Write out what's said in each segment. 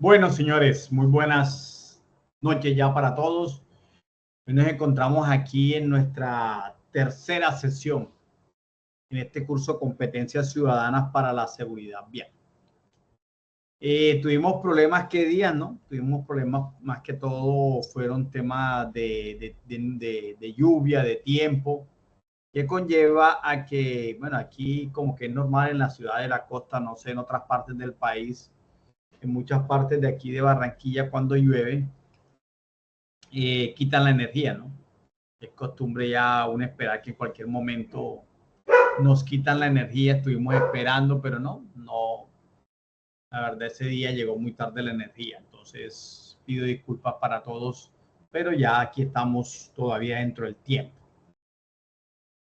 Bueno, señores, muy buenas noches ya para todos. Hoy nos encontramos aquí en nuestra tercera sesión en este curso Competencias Ciudadanas para la Seguridad Vial. Tuvimos problemas, ¿qué días, no? Tuvimos problemas, más que todo fueron temas de lluvia, de tiempo, que conlleva a que, bueno, aquí como que es normal en la ciudad de la costa, no sé, en otras partes del país, en muchas partes de aquí de Barranquilla cuando llueve, quitan la energía, ¿no? Es costumbre ya uno esperar que en cualquier momento nos quitan la energía. Estuvimos esperando, pero no. La verdad, ese día llegó muy tarde la energía. Entonces, pido disculpas para todos, pero ya aquí estamos todavía dentro del tiempo.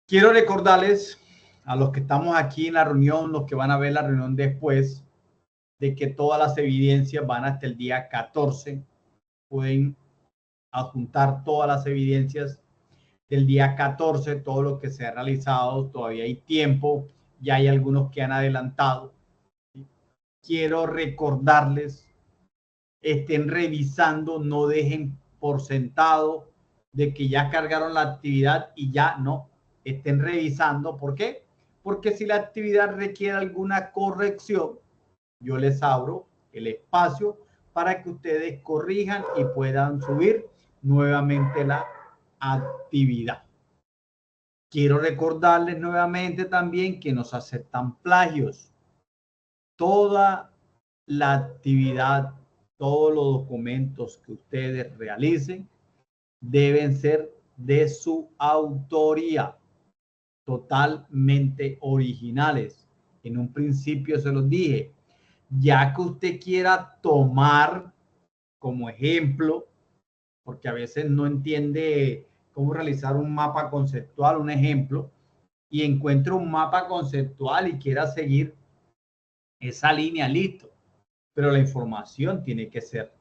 Quiero recordarles a los que estamos aquí en la reunión, los que van a ver la reunión después, de que todas las evidencias van hasta el día 14. Pueden adjuntar todas las evidencias del día 14, todo lo que se ha realizado, todavía hay tiempo, ya hay algunos que han adelantado. Quiero recordarles, estén revisando, no dejen por sentado de que ya cargaron la actividad y ya no, estén revisando. ¿Por qué? Porque si la actividad requiere alguna corrección, yo les abro el espacio para que ustedes corrijan y puedan subir nuevamente la actividad. Quiero recordarles nuevamente también que no se aceptan plagios. Toda la actividad, todos los documentos que ustedes realicen deben ser de su autoría, totalmente originales. En un principio se los dije, ya que usted quiera tomar como ejemplo, porque a veces no entiende cómo realizar un mapa conceptual, un ejemplo, y encuentre un mapa conceptual y quiera seguir esa línea, listo. Pero la información tiene que ser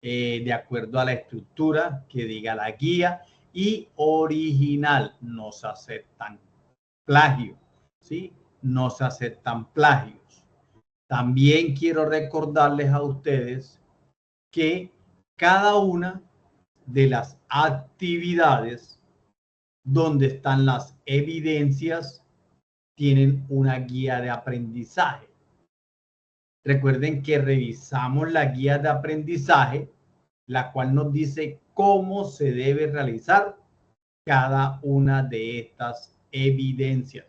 de acuerdo a la estructura que diga la guía y original. No se aceptan plagios, ¿sí? No se aceptan plagios. También quiero recordarles a ustedes que cada una de las actividades donde están las evidencias tienen una guía de aprendizaje. Recuerden que revisamos la guía de aprendizaje, la cual nos dice cómo se debe realizar cada una de estas evidencias.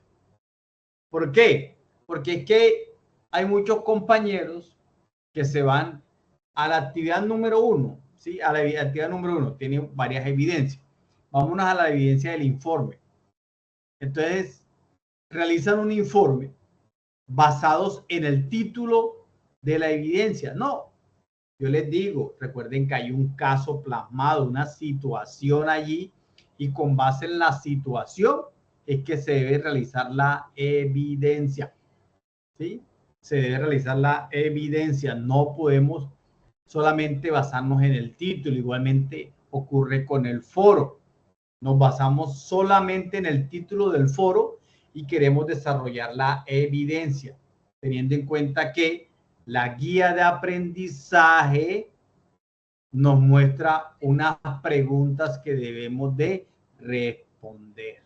¿Por qué? Porque es que hay muchos compañeros que se van a la actividad número uno, ¿sí? A la actividad número uno, tiene varias evidencias. Vámonos a la evidencia del informe. Entonces, realizan un informe basados en el título de la evidencia. No, yo les digo, recuerden que hay un caso plasmado, una situación allí, y con base en la situación es que se debe realizar la evidencia. ¿Sí? Se debe realizar la evidencia. No podemos solamente basarnos en el título. Igualmente ocurre con el foro. Nos basamos solamente en el título del foro y queremos desarrollar la evidencia, teniendo en cuenta que la guía de aprendizaje nos muestra unas preguntas que debemos de responder.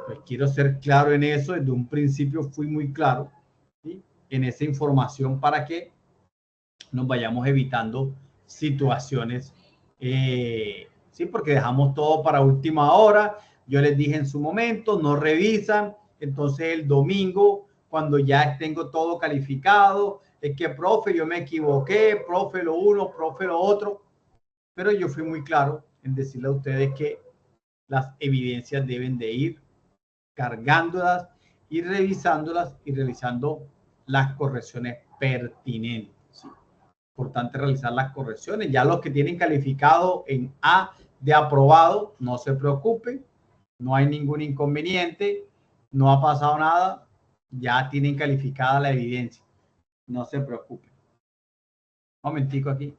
Pues quiero ser claro en eso, desde un principio fui muy claro, ¿sí? En esa información para que nos vayamos evitando situaciones, sí, porque dejamos todo para última hora. Yo les dije en su momento, no revisan, entonces el domingo, cuando ya tengo todo calificado, es que, profe, yo me equivoqué, profe lo uno, profe lo otro, pero yo fui muy claro en decirle a ustedes que las evidencias deben de ir cargándolas y revisándolas y realizando las correcciones pertinentes. ¿Sí? Importante realizar las correcciones. Ya los que tienen calificado en A de aprobado, no se preocupen, no hay ningún inconveniente, no ha pasado nada, ya tienen calificada la evidencia, no se preocupen. Un momentico aquí.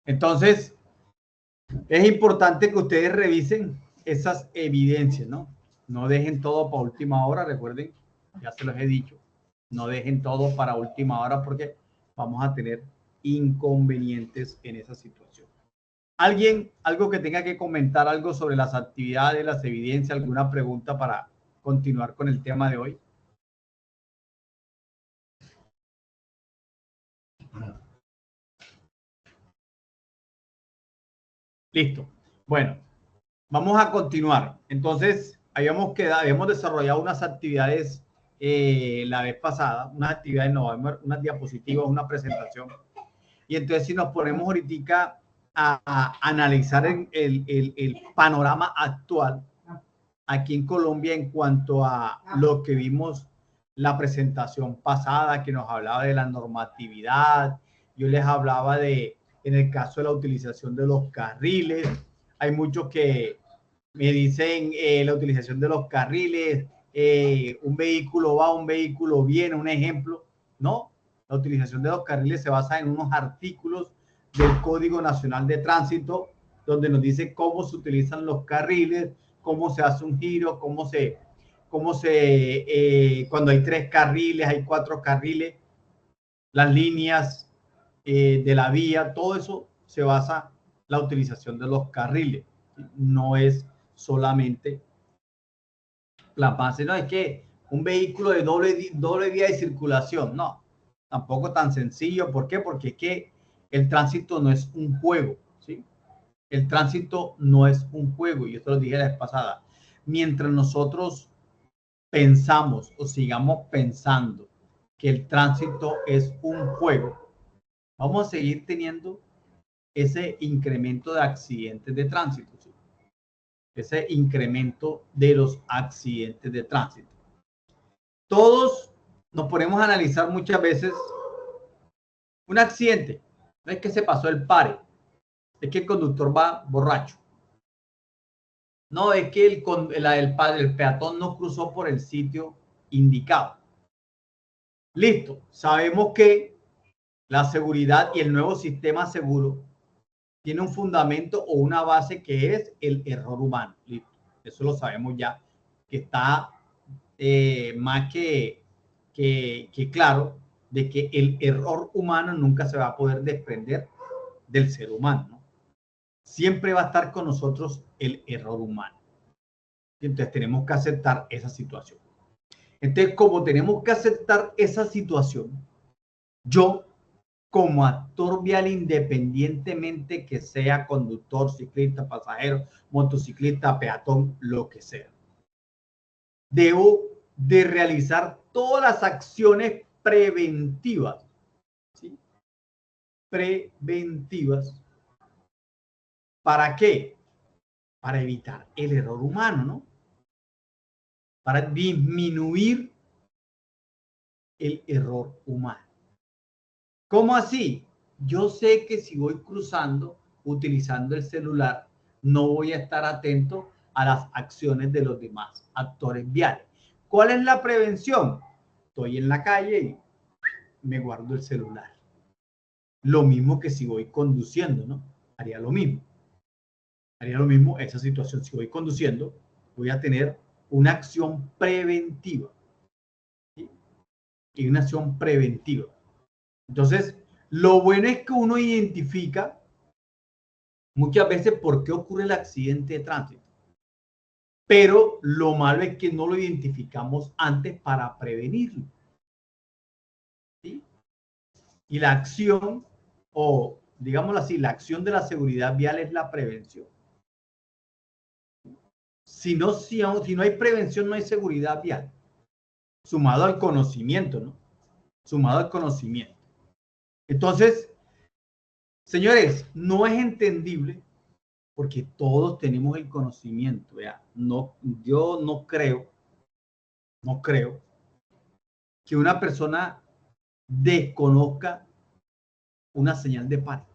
Entonces, es importante que ustedes revisen esas evidencias, ¿no? No dejen todo para última hora, recuerden, ya se los he dicho, no dejen todo para última hora porque vamos a tener inconvenientes en esa situación. ¿Alguien, algo que tenga que comentar, algo sobre las actividades, las evidencias, alguna pregunta para continuar con el tema de hoy? Listo. Bueno, vamos a continuar. Entonces, habíamos desarrollado unas actividades la vez pasada, unas actividades, no, unas diapositivas, una presentación. Y entonces, si nos ponemos ahorita a analizar el panorama actual aquí en Colombia en cuanto a lo que vimos la presentación pasada, que nos hablaba de la normatividad, yo les hablaba de, en el caso de la utilización de los carriles, hay muchos que me dicen la utilización de los carriles, un vehículo va, un vehículo viene, un ejemplo, ¿no? La utilización de los carriles se basa en unos artículos del Código Nacional de Tránsito, donde nos dice cómo se utilizan los carriles, cómo se hace un giro, cuando hay 3 carriles, hay 4 carriles, las líneas de la vía, todo eso se basa en la utilización de los carriles. No es solamente la base, no es que un vehículo de doble vía de circulación, no, tampoco tan sencillo. ¿Por qué? Porque es que el tránsito no es un juego, ¿sí? El tránsito no es un juego, y esto lo dije la vez pasada. Mientras nosotros pensamos o sigamos pensando que el tránsito es un juego, vamos a seguir teniendo ese incremento de accidentes de tránsito, ¿sí? Ese incremento de los accidentes de tránsito. Todos nos ponemos a analizar muchas veces un accidente. No es que se pasó el pare, es que el conductor va borracho. No, es que el peatón no cruzó por el sitio indicado. Listo, sabemos que la seguridad y el nuevo sistema seguro tiene un fundamento o una base que es el error humano. Listo, eso lo sabemos ya, que está más que claro de que el error humano nunca se va a poder desprender del ser humano, ¿no? Siempre va a estar con nosotros el error humano. Entonces tenemos que aceptar esa situación. Entonces, como tenemos que aceptar esa situación, yo como actor vial, independientemente que sea conductor, ciclista, pasajero, motociclista, peatón, lo que sea, debo de realizar todas las acciones preventivas, ¿sí? Preventivas. ¿Para qué? Para evitar el error humano, ¿no? Para disminuir el error humano. ¿Cómo así? Yo sé que si voy cruzando utilizando el celular, no voy a estar atento a las acciones de los demás actores viales. ¿Cuál es la prevención? Estoy en la calle y me guardo el celular. Lo mismo que si voy conduciendo, ¿no? Haría lo mismo. Haría lo mismo esa situación. Si voy conduciendo, voy a tener una acción preventiva. ¿Sí? Y una acción preventiva. Entonces, lo bueno es que uno identifica muchas veces por qué ocurre el accidente de tránsito. Pero lo malo es que no lo identificamos antes para prevenirlo. ¿Sí? Y la acción, o digámoslo así, la acción de la seguridad vial es la prevención. Si no hay prevención, no hay seguridad vial. Sumado al conocimiento, ¿no? Sumado al conocimiento. Entonces, señores, no es entendible porque todos tenemos el conocimiento, ¿ya? No, yo no creo que una persona desconozca una señal de paro.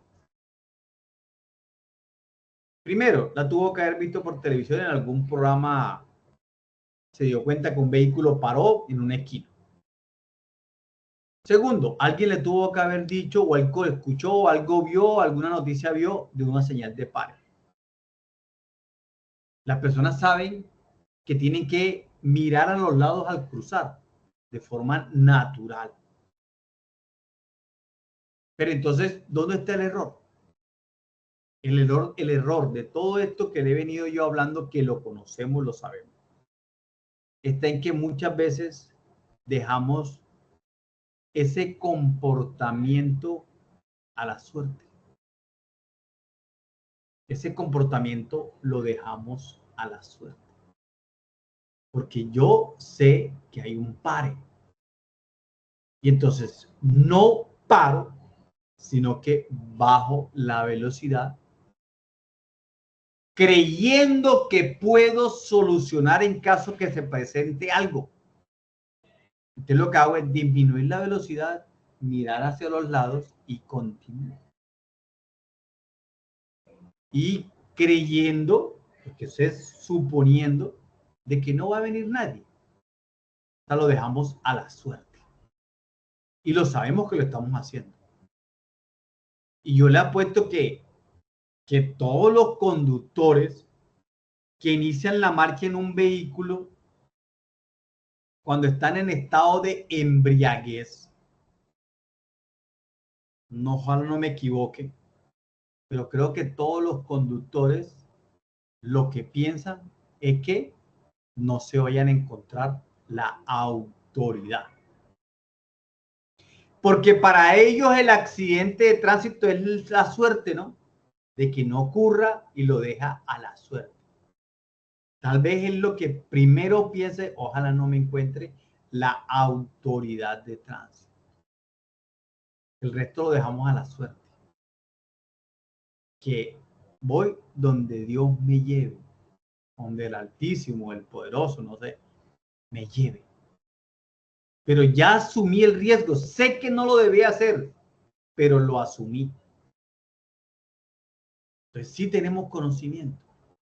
Primero, la tuvo que haber visto por televisión en algún programa, se dio cuenta que un vehículo paró en una esquina. Segundo, alguien le tuvo que haber dicho o algo escuchó o algo vio, alguna noticia vio de una señal de pare. Las personas saben que tienen que mirar a los lados al cruzar de forma natural. Pero entonces, ¿dónde está el error? El error de todo esto que le he venido yo hablando, que lo conocemos, lo sabemos, está en que muchas veces dejamos ese comportamiento a la suerte. Ese comportamiento lo dejamos a la suerte. Porque yo sé que hay un pare. Y entonces no paro, sino que bajo la velocidad, creyendo que puedo solucionar en caso que se presente algo. Entonces lo que hago es disminuir la velocidad, mirar hacia los lados y continuar. Y creyendo, porque eso es suponiendo, de que no va a venir nadie. O sea, lo dejamos a la suerte. Y lo sabemos que lo estamos haciendo. Y yo le apuesto que todos los conductores que inician la marcha en un vehículo cuando están en estado de embriaguez, no, ojalá no me equivoque, pero creo que todos los conductores lo que piensan es que no se vayan a encontrar la autoridad. Porque para ellos el accidente de tránsito es la suerte, ¿no? De que no ocurra y lo deja a la suerte. Tal vez es lo que primero piense, ojalá no me encuentre la autoridad de tránsito. El resto lo dejamos a la suerte. Que voy donde Dios me lleve, donde el Altísimo, el Poderoso, no sé, me lleve. Pero ya asumí el riesgo, sé que no lo debía hacer, pero lo asumí. Entonces sí tenemos conocimiento.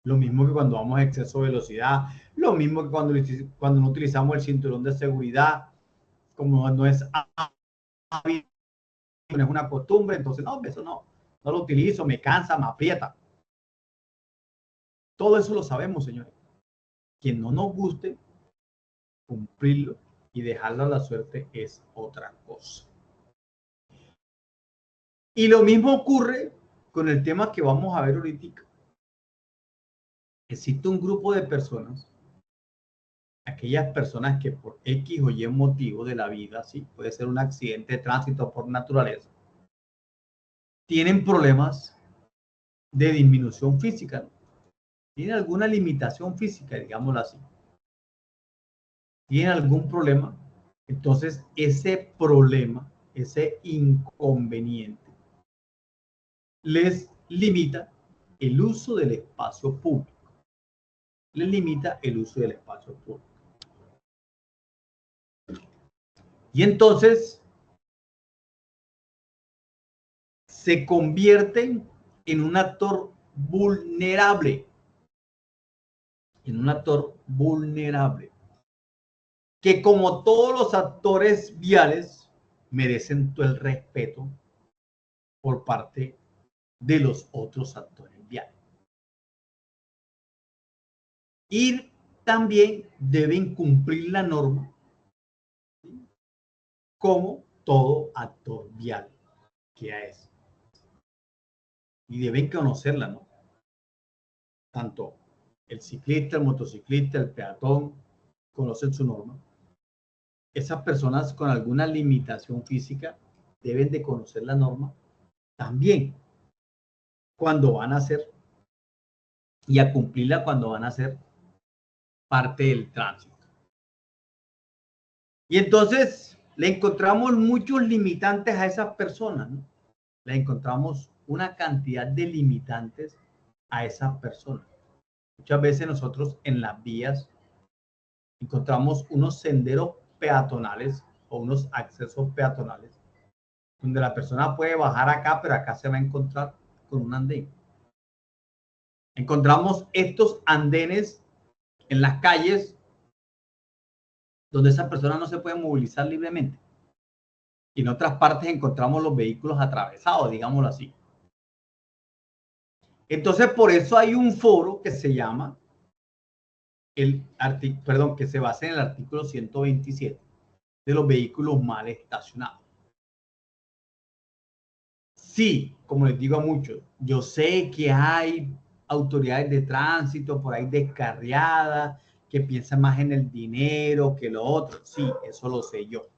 Lo mismo que cuando vamos a exceso de velocidad, lo mismo que cuando no utilizamos el cinturón de seguridad, como no es una costumbre, entonces no, eso no lo utilizo, me cansa, me aprieta. Todo eso lo sabemos, señores. Que no nos guste, cumplirlo y dejarlo a la suerte es otra cosa. Y lo mismo ocurre con el tema que vamos a ver ahorita. Existe un grupo de personas, aquellas personas que por X o Y motivo de la vida, sí, puede ser un accidente de tránsito por naturaleza, tienen problemas de disminución física, ¿no? Tienen alguna limitación física, digámoslo así. Tienen algún problema, entonces ese problema, ese inconveniente, les limita el uso del espacio público. Les limita el uso del espacio público. Y entonces se convierten en un actor vulnerable. En un actor vulnerable. Que como todos los actores viales merecen todo el respeto por parte de los otros actores viales. Y también deben cumplir la norma, ¿sí?, como todo actor vial que es. Y deben conocerla, ¿no? Tanto el ciclista, el motociclista, el peatón, conocen su norma. Esas personas con alguna limitación física deben de conocer la norma también cuando van a hacer y a cumplirla cuando van a ser parte del tránsito. Y entonces le encontramos muchos limitantes a esas personas, ¿no? Le encontramos una cantidad de limitantes a esas personas. Muchas veces nosotros en las vías encontramos unos senderos peatonales o unos accesos peatonales donde la persona puede bajar acá, pero acá se va a encontrar con un andén. Encontramos estos andenes en las calles donde esa persona no se puede movilizar libremente. Y en otras partes encontramos los vehículos atravesados, digámoslo así. Entonces, por eso hay un foro que se llama que se basa en el artículo 127 de los vehículos mal estacionados. Sí, como les digo a muchos, yo sé que hay autoridades de tránsito por ahí descarriadas que piensan más en el dinero que lo otro. Sí, eso lo sé yo.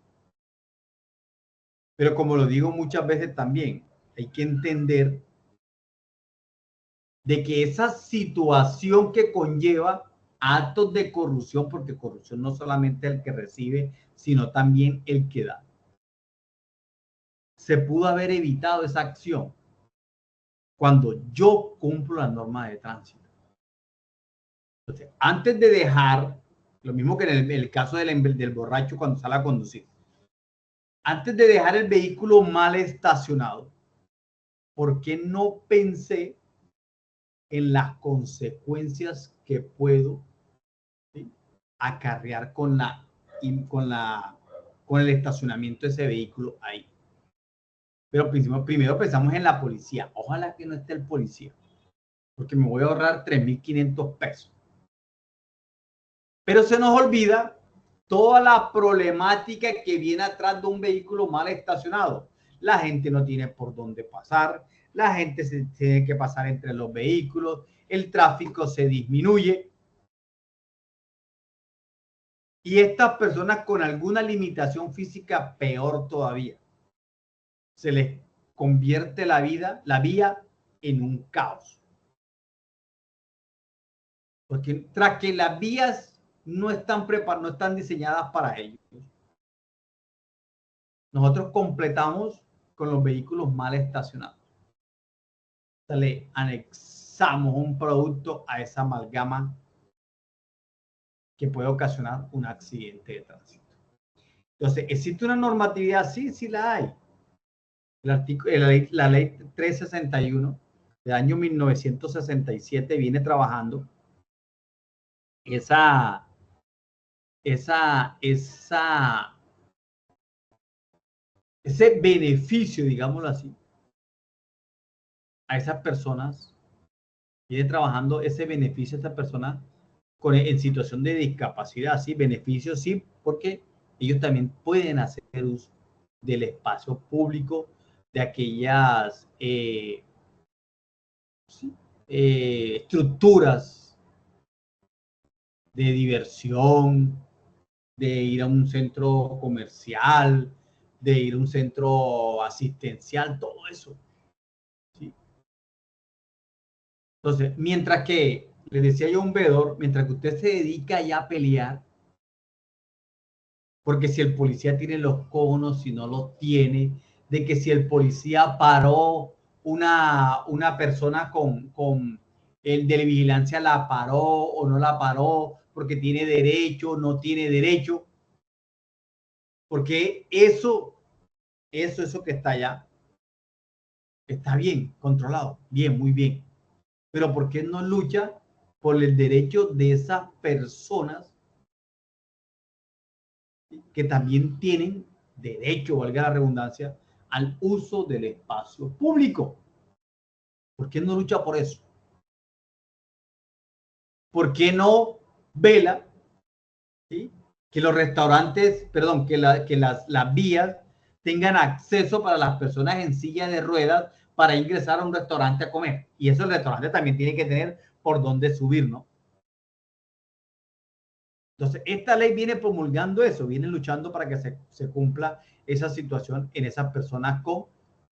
Pero como lo digo muchas veces también, hay que entender de que esa situación que conlleva actos de corrupción, porque corrupción no solamente el que recibe, sino también el que da. Se pudo haber evitado esa acción cuando yo cumplo las normas de tránsito. Entonces, antes de dejar, lo mismo que en el caso del borracho cuando sale a conducir, antes de dejar el vehículo mal estacionado, ¿por qué no pensé en las consecuencias que puedo, ¿sí?, acarrear con el estacionamiento de ese vehículo ahí? Pero primero pensamos en la policía. Ojalá que no esté el policía, porque me voy a ahorrar 3.500 pesos. Pero se nos olvida toda la problemática que viene atrás de un vehículo mal estacionado. La gente no tiene por dónde pasar, la gente se tiene que pasar entre los vehículos, el tráfico se disminuye. Y estas personas con alguna limitación física, peor todavía, se les convierte la vía en un caos. Porque tras que las vías no están no están diseñadas para ellos, nosotros completamos con los vehículos mal estacionados. O sea, le anexamos un producto a esa amalgama que puede ocasionar un accidente de tránsito. Entonces, ¿existe una normatividad? Sí, sí la hay. La ley 361 del año 1967 viene trabajando esa, esa, esa, ese beneficio, digámoslo así, a esas personas, viene trabajando ese beneficio a estas personas en situación de discapacidad, sí, beneficios, sí, porque ellos también pueden hacer uso del espacio público, de aquellas sí, estructuras de diversión, de ir a un centro comercial, de ir a un centro asistencial, todo eso. ¿Sí? Entonces, mientras que, les decía yo a un veedor, mientras que usted se dedica ya a pelear, porque si el policía tiene los conos, si no los tiene, de que si el policía paró una persona con el de la vigilancia, la paró o no la paró, porque tiene derecho, no tiene derecho, porque eso que está allá, está bien, controlado, bien, muy bien. Pero ¿por qué no lucha por el derecho de esas personas que también tienen derecho, valga la redundancia, al uso del espacio público? ¿Por qué no lucha por eso? ¿Por qué no vela, ¿sí?, que los restaurantes, perdón, que las vías tengan acceso para las personas en silla de ruedas para ingresar a un restaurante a comer? Y eso el restaurante también tiene que tener por dónde subir, ¿no? Entonces, esta ley viene promulgando eso, viene luchando para que se cumpla esa situación en esas personas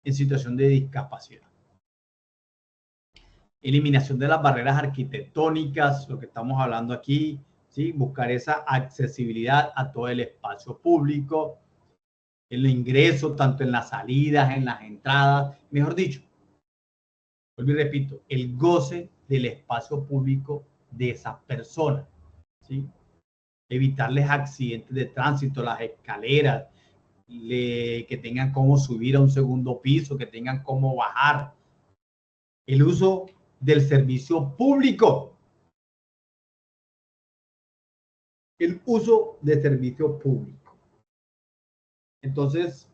en situación de discapacidad. Eliminación de las barreras arquitectónicas, lo que estamos hablando aquí, ¿sí? Buscar esa accesibilidad a todo el espacio público, el ingreso, tanto en las salidas, en las entradas, mejor dicho, vuelvo y repito, el goce del espacio público de esas personas, ¿sí? Evitarles accidentes de tránsito, las escaleras, que tengan cómo subir a un segundo piso, que tengan cómo bajar, el uso del servicio público, el uso de servicio público. Entonces,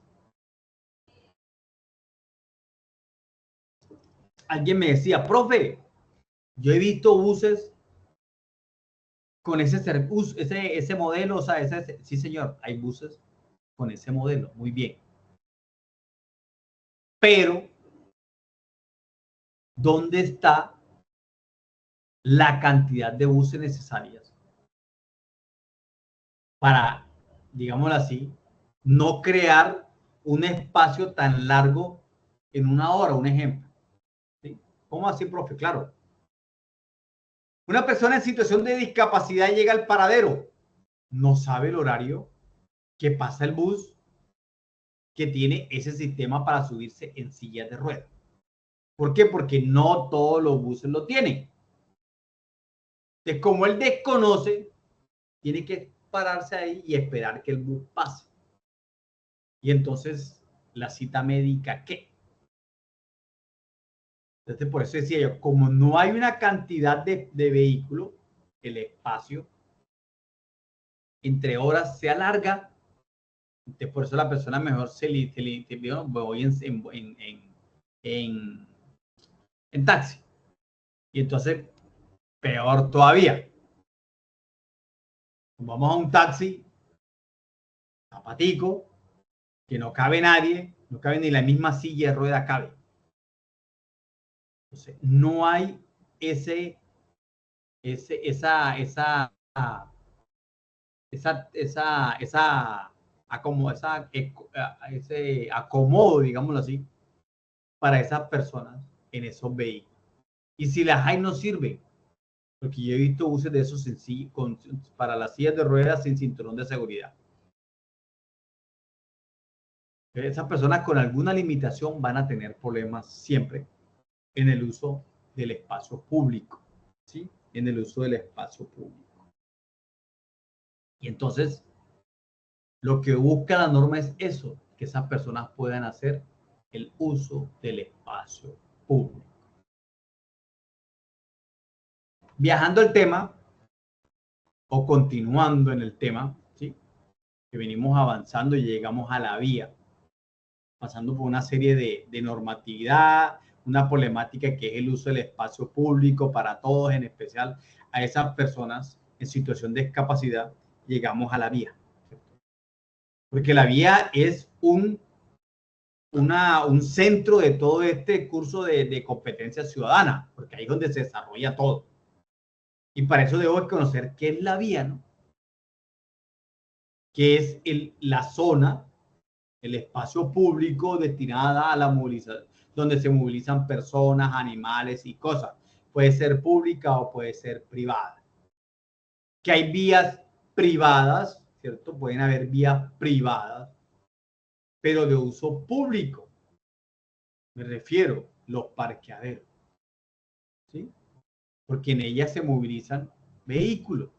alguien me decía, profe, yo he visto buses con ese modelo, o sea, sí señor, hay buses con ese modelo, muy bien. Pero, ¿dónde está la cantidad de buses necesarias para, digámoslo así, no crear un espacio tan largo en una hora? Un ejemplo. ¿Sí? ¿Cómo así, profe? Claro. Una persona en situación de discapacidad llega al paradero, no sabe el horario que pasa el bus que tiene ese sistema para subirse en sillas de ruedas. ¿Por qué? Porque no todos los buses lo tienen. Entonces, como él desconoce, tiene que pararse ahí y esperar que el bus pase. Y entonces, la cita médica, ¿qué? Entonces, por eso decía yo, como no hay una cantidad de vehículos, el espacio entre horas se alarga. Entonces, por eso la persona mejor voy en taxi. Y entonces, peor todavía. Vamos a un taxi, zapatico, que no cabe nadie, no cabe ni la misma silla de rueda cabe. Entonces, no hay ese, esa, ese acomodo, digámoslo así, para esas personas en esos vehículos. Y si las hay, no sirven, porque yo he visto buses de esos para las sillas de ruedas sin cinturón de seguridad. Esas personas con alguna limitación van a tener problemas siempre en el uso del espacio público, ¿sí? En el uso del espacio público. Y entonces, lo que busca la norma es eso, que esas personas puedan hacer el uso del espacio público. Viajando el tema, o continuando en el tema, ¿sí? Que venimos avanzando y llegamos a la vía, pasando por una serie de normatividad, una problemática que es el uso del espacio público para todos, en especial a esas personas en situación de discapacidad, llegamos a la vía. Porque la vía es un centro de todo este curso de competencia ciudadana, porque ahí es donde se desarrolla todo. Y para eso debo conocer qué es la vía, ¿no? Que es la zona, el espacio público destinada a la movilización, donde se movilizan personas, animales y cosas. Puede ser pública o puede ser privada. Que hay vías privadas, ¿cierto? Pueden haber vías privadas, pero de uso público. Me refiero los parqueaderos, ¿sí? Porque en ellas se movilizan vehículos.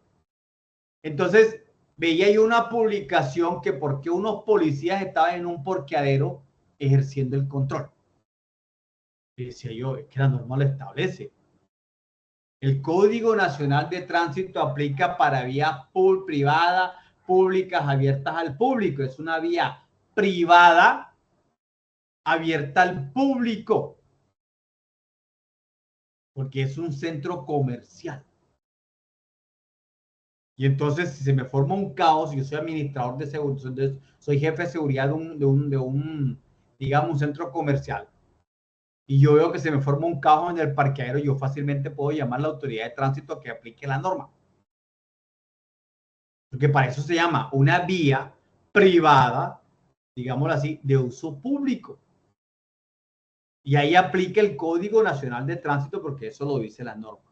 Entonces, veía yo una publicación que por qué unos policías estaban en un parqueadero ejerciendo el control. Y decía yo, es que la norma lo establece. El Código Nacional de Tránsito aplica para vías privadas, públicas, abiertas al público. Es una vía privada abierta al público, porque es un centro comercial. Y entonces, si se me forma un caos, yo soy administrador de seguridad, soy jefe de seguridad de un, digamos, un centro comercial, y yo veo que se me forma un caos en el parqueadero, yo fácilmente puedo llamar a la autoridad de tránsito a que aplique la norma. Porque para eso se llama una vía privada, digámoslo así, de uso público. Y ahí aplica el Código Nacional de Tránsito porque eso lo dice la norma.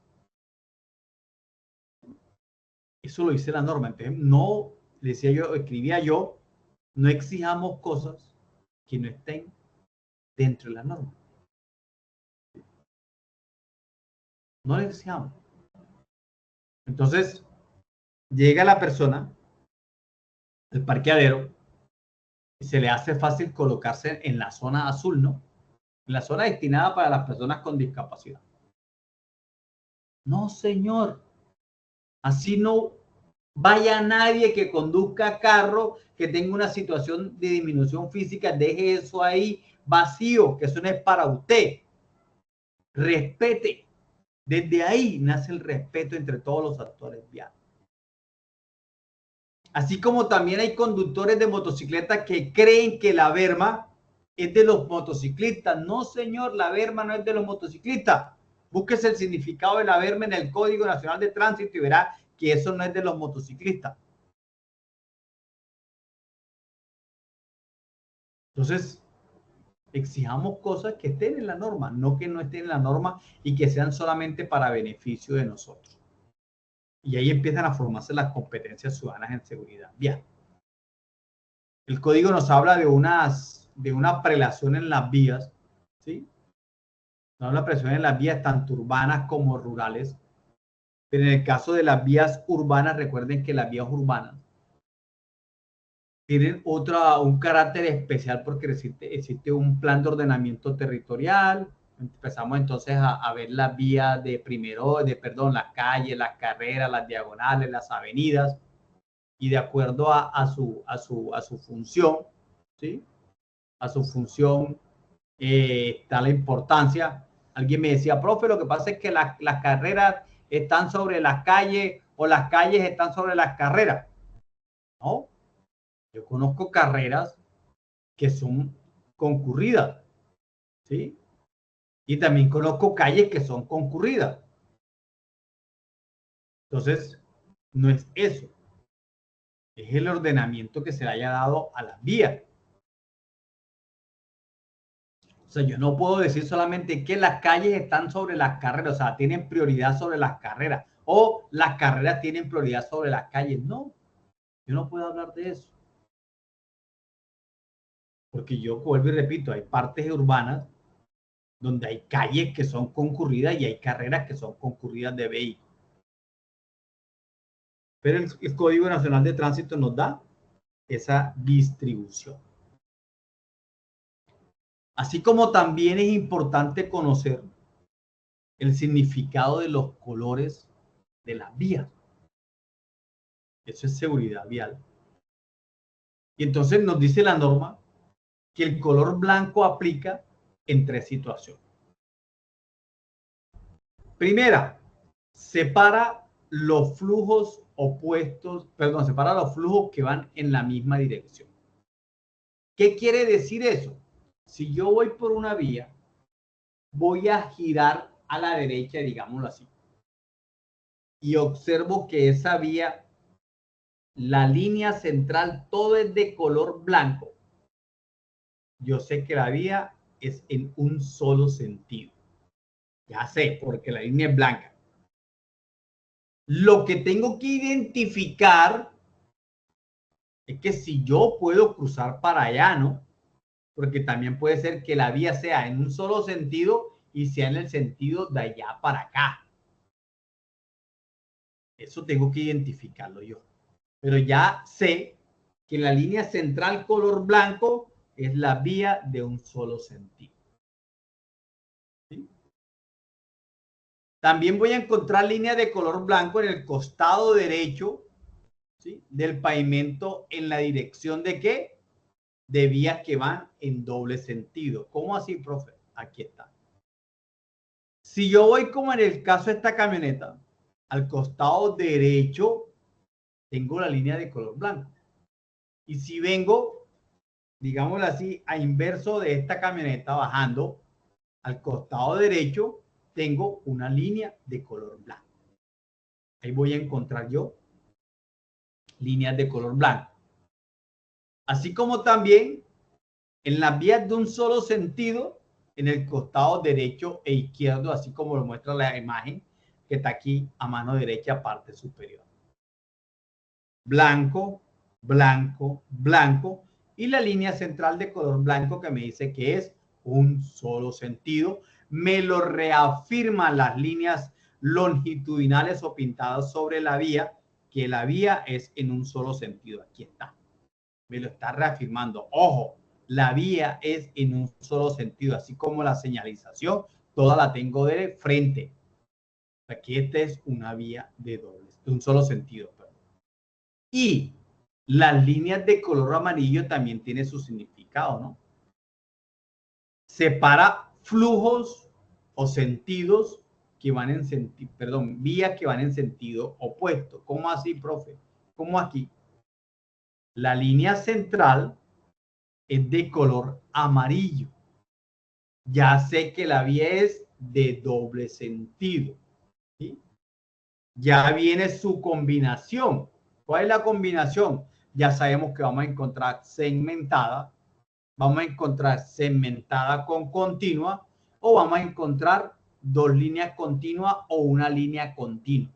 Eso lo dice la norma. Entonces, no, decía yo, escribía yo, no exijamos cosas que no estén dentro de la norma. No le exijamos. Entonces, llega la persona, el parqueadero, y se le hace fácil colocarse en la zona azul, ¿no? En la zona destinada para las personas con discapacidad. No, señor. Así no vaya nadie que conduzca carro, que tenga una situación de disminución física, deje eso ahí vacío, que eso no es para usted. respete. Desde ahí nace el respeto entre todos los actores viales. Así como también hay conductores de motocicletas que creen que la berma es de los motociclistas. No, señor, la berma no es de los motociclistas. Búsquese el significado de la berma en el Código Nacional de Tránsito y verá que eso no es de los motociclistas. Entonces, exijamos cosas que estén en la norma, no que no estén en la norma y que sean solamente para beneficio de nosotros. Y ahí empiezan a formarse las competencias ciudadanas en seguridad vial. El código nos habla de una prelación en las vías, ¿sí? Una prelación en las vías tanto urbanas como rurales. Pero en el caso de las vías urbanas, recuerden que las vías urbanas tienen un carácter especial porque existe un plan de ordenamiento territorial. Empezamos entonces a ver las vías las calles, las carreras, las diagonales, las avenidas, y de acuerdo a su función, ¿sí? A su función está la importancia. Alguien me decía, profe, lo que pasa es que las carreras están sobre las calles o las calles están sobre las carreras. No, yo conozco carreras que son concurridas, ¿sí? Y también conozco calles que son concurridas. Entonces, no es eso. Es el ordenamiento que se le haya dado a las vías. O sea, yo no puedo decir solamente que las calles están sobre las carreras, o sea, tienen prioridad sobre las carreras, o las carreras tienen prioridad sobre las calles. No, yo no puedo hablar de eso. Porque yo vuelvo y repito, hay partes urbanas donde hay calles que son concurridas y hay carreras que son concurridas de vehículos. Pero el Código Nacional de Tránsito nos da esa distribución. Así como también es importante conocer el significado de los colores de las vías. Eso es seguridad vial. Y entonces nos dice la norma que el color blanco aplica en 3 situaciones. Primera, separa los flujos separa los flujos que van en la misma dirección. ¿Qué quiere decir eso? Si yo voy por una vía, voy a girar a la derecha, digámoslo así, y observo que esa vía, la línea central, todo es de color blanco. Yo sé que la vía es en un solo sentido. Ya sé, porque la línea es blanca. Lo que tengo que identificar es que si yo puedo cruzar para allá, ¿no? Porque también puede ser que la vía sea en un solo sentido y sea en el sentido de allá para acá. Eso tengo que identificarlo yo. Pero ya sé que la línea central color blanco es la vía de un solo sentido. ¿Sí? También voy a encontrar líneas de color blanco en el costado derecho, ¿sí?, del pavimento en la dirección de ¿qué? De vías que van en doble sentido. ¿Cómo así, profe? Aquí está. Si yo voy como en el caso de esta camioneta, al costado derecho tengo la línea de color blanco. Y si vengo, digámoslo así, a inverso de esta camioneta bajando, al costado derecho tengo una línea de color blanco. Ahí voy a encontrar yo líneas de color blanco. Así como también en las vías de un solo sentido, en el costado derecho e izquierdo, así como lo muestra la imagen que está aquí a mano derecha, parte superior. Blanco, blanco, blanco, y la línea central de color blanco que me dice que es un solo sentido. Me lo reafirman las líneas longitudinales o pintadas sobre la vía, que la vía es en un solo sentido. Aquí está. Me lo está reafirmando. Ojo, la vía es en un solo sentido, así como la señalización, toda la tengo de frente. Aquí esta es una vía de un solo sentido. Perdón. Y las líneas de color amarillo también tienen su significado, ¿no? Separa flujos o sentidos que van en sentido, perdón, vías que van en sentido opuesto. ¿Cómo así, profe? ¿Cómo aquí? La línea central es de color amarillo. Ya sé que la vía es de doble sentido, ¿sí? Ya viene su combinación. ¿Cuál es la combinación? Ya sabemos que vamos a encontrar segmentada, vamos a encontrar segmentada con continua, o vamos a encontrar dos líneas continuas o una línea continua.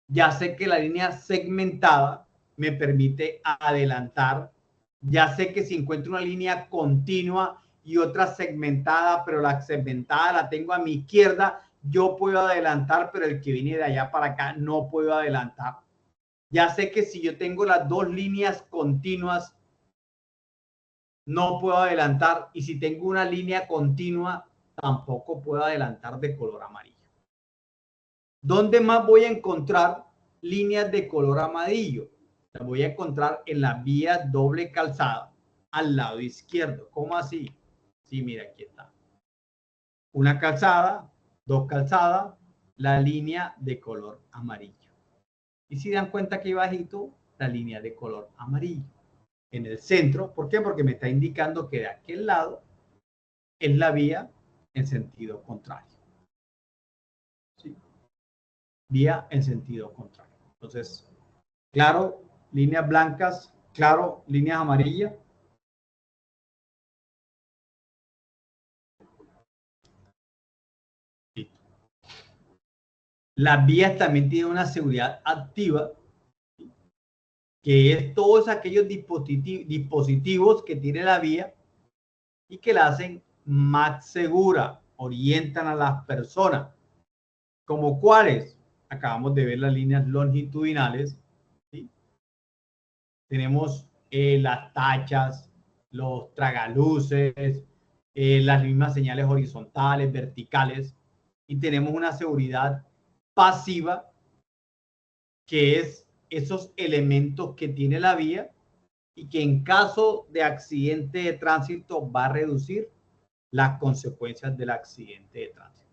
Ya sé que la línea segmentada me permite adelantar. Ya sé que si encuentro una línea continua y otra segmentada, pero la segmentada la tengo a mi izquierda, yo puedo adelantar, pero el que viene de allá para acá no puedo adelantar. Ya sé que si yo tengo las dos líneas continuas, no puedo adelantar, y si tengo una línea continua, tampoco puedo adelantar de color amarillo. ¿Dónde más voy a encontrar líneas de color amarillo? Las voy a encontrar en las vías doble calzada al lado izquierdo. ¿Cómo así? Sí, mira, aquí está. Una calzada, dos calzadas, la línea de color amarillo. Y si dan cuenta aquí bajito, la línea de color amarillo. En el centro, ¿por qué? Porque me está indicando que de aquel lado es la vía en sentido contrario. ¿Sí? Vía en sentido contrario. Entonces, claro, líneas blancas, claro, líneas amarillas. Listo. Las vías también tienen una seguridad activa, que es todos aquellos dispositivos que tiene la vía y que la hacen más segura, orientan a las personas. ¿Como cuáles? Acabamos de ver las líneas longitudinales, ¿sí? Tenemos las tachas, los tragaluces, las mismas señales horizontales, verticales, y tenemos una seguridad pasiva, que es esos elementos que tiene la vía y que en caso de accidente de tránsito va a reducir las consecuencias del accidente de tránsito.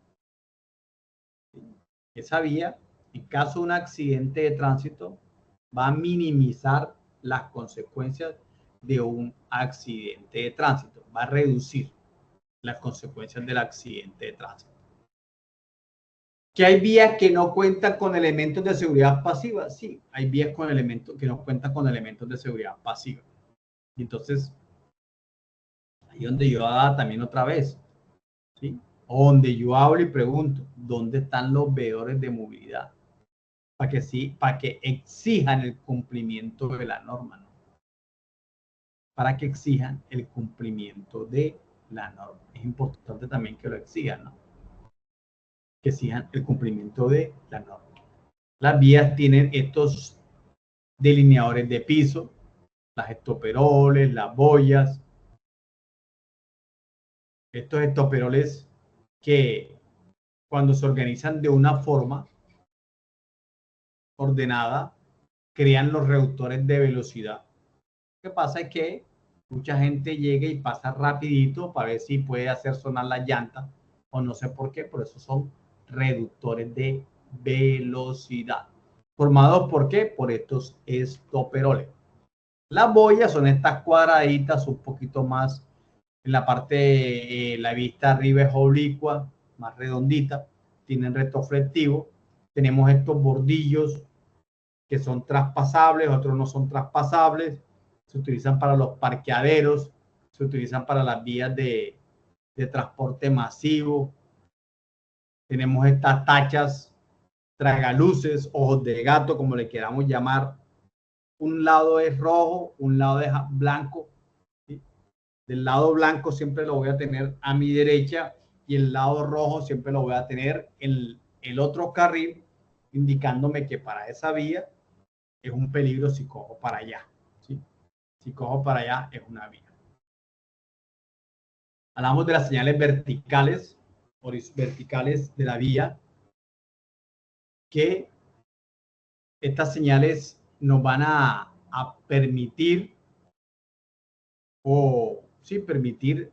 Esa vía, en caso de un accidente de tránsito, va a minimizar las consecuencias de un accidente de tránsito, va a reducir las consecuencias del accidente de tránsito. ¿Que hay vías que no cuentan con elementos de seguridad pasiva? Sí, hay vías con elementos que no cuentan con elementos de seguridad pasiva. Y entonces, ahí donde yo también otra vez, ¿sí? O donde yo hablo y pregunto, ¿dónde están los veedores de movilidad? Para que sí, para que exijan el cumplimiento de la norma, ¿no? Para que exijan el cumplimiento de la norma. Es importante también que lo exijan, ¿no? Que exijan el cumplimiento de la norma. Las vías tienen estos delineadores de piso, las estoperoles, las boyas. Estos estoperoles que cuando se organizan de una forma ordenada, crean los reductores de velocidad. Lo que pasa es que mucha gente llega y pasa rapidito para ver si puede hacer sonar la llanta, o no sé por qué, por eso son reductores de velocidad. ¿Formados por qué? Por estos estoperoles. Las boyas son estas cuadraditas un poquito más en la parte, la vista arriba es oblicua, más redondita, tienen retroflectivo. Tenemos estos bordillos que son traspasables, otros no son traspasables. Se utilizan para los parqueaderos, se utilizan para las vías de transporte masivo. Tenemos estas tachas, tragaluces, ojos de gato, como le queramos llamar. Un lado es rojo, un lado es blanco, ¿sí? Del lado blanco siempre lo voy a tener a mi derecha, y el lado rojo siempre lo voy a tener en el otro carril, indicándome que para esa vía es un peligro si cojo para allá, ¿sí? Si cojo para allá es una vía. Hablamos de las señales verticales de la vía, que estas señales nos van a permitir, o sí, permitir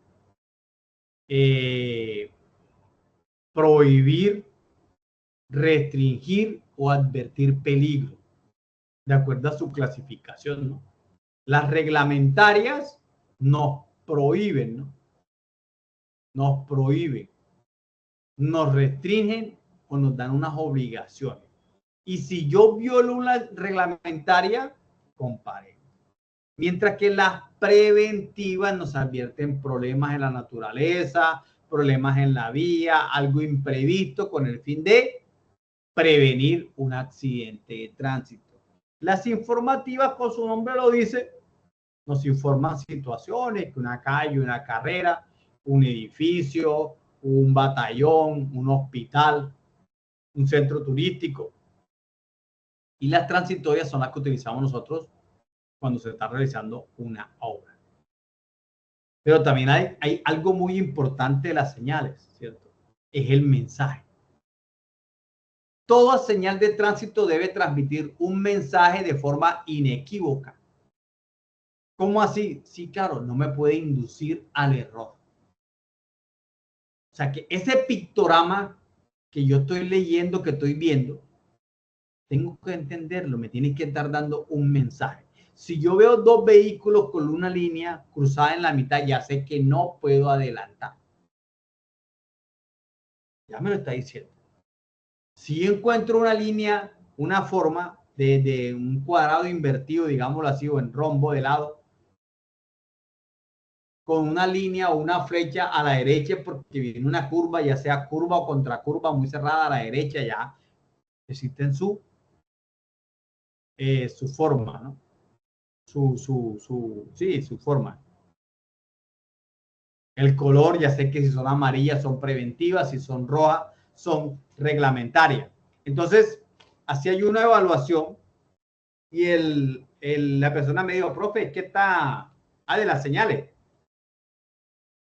prohibir, restringir o advertir peligro, de acuerdo a su clasificación, ¿no? Las reglamentarias nos prohíben, ¿no? Nos prohíben, nos restringen o nos dan unas obligaciones. Y si yo violo una reglamentaria, compare. Mientras que las preventivas nos advierten problemas en la naturaleza, problemas en la vía, algo imprevisto con el fin de prevenir un accidente de tránsito. Las informativas, por su nombre lo dice, nos informan situaciones, que una calle, una carrera, un edificio, un batallón, un hospital, un centro turístico. Y las transitorias son las que utilizamos nosotros cuando se está realizando una obra. Pero también hay algo muy importante de las señales, ¿cierto? Es el mensaje. Toda señal de tránsito debe transmitir un mensaje de forma inequívoca. ¿Cómo así? Sí, claro, no me puede inducir al error. O sea, que ese pictograma que yo estoy leyendo, que estoy viendo, tengo que entenderlo, me tiene que estar dando un mensaje. Si yo veo dos vehículos con una línea cruzada en la mitad, ya sé que no puedo adelantar. Ya me lo está diciendo. Si yo encuentro una línea, una forma de un cuadrado invertido, digámoslo así, o en rombo de lado, con una línea o una flecha a la derecha, porque viene una curva, ya sea curva o contracurva muy cerrada a la derecha, ya existen su forma, ¿no? Sí, su forma. El color, ya sé que si son amarillas son preventivas, si son rojas son reglamentarias. Entonces, así hay una evaluación y la persona me dijo, profe, ¿qué está? Ah, de las señales.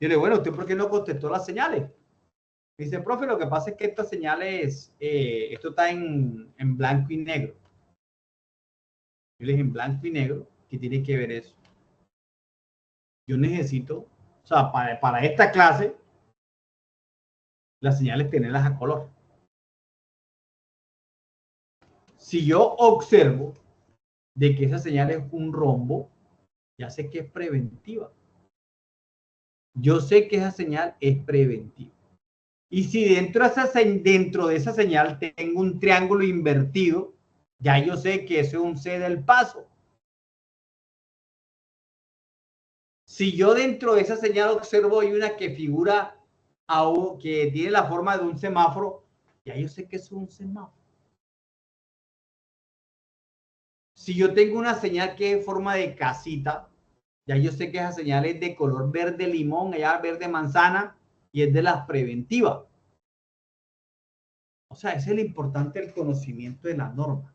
Yo le digo, bueno, ¿usted por qué no contestó las señales? Me dice, profe, lo que pasa es que estas señales, esto está en blanco y negro. Yo le dije, en blanco y negro, ¿qué tiene que ver eso? Yo necesito, o sea, para esta clase, las señales tenerlas a color. Si yo observo de que esa señal es un rombo, ya sé que es preventiva. Yo sé que esa señal es preventiva. Y si dentro de esa señal tengo un triángulo invertido, ya yo sé que eso es un C del paso. Si yo dentro de esa señal observo hay una que figura, que tiene la forma de un semáforo, ya yo sé que es un semáforo. Si yo tengo una señal que es forma de casita, ya yo sé que esa señal es de color verde limón, allá verde manzana, y es de las preventivas. O sea, ese es lo importante del conocimiento de la norma.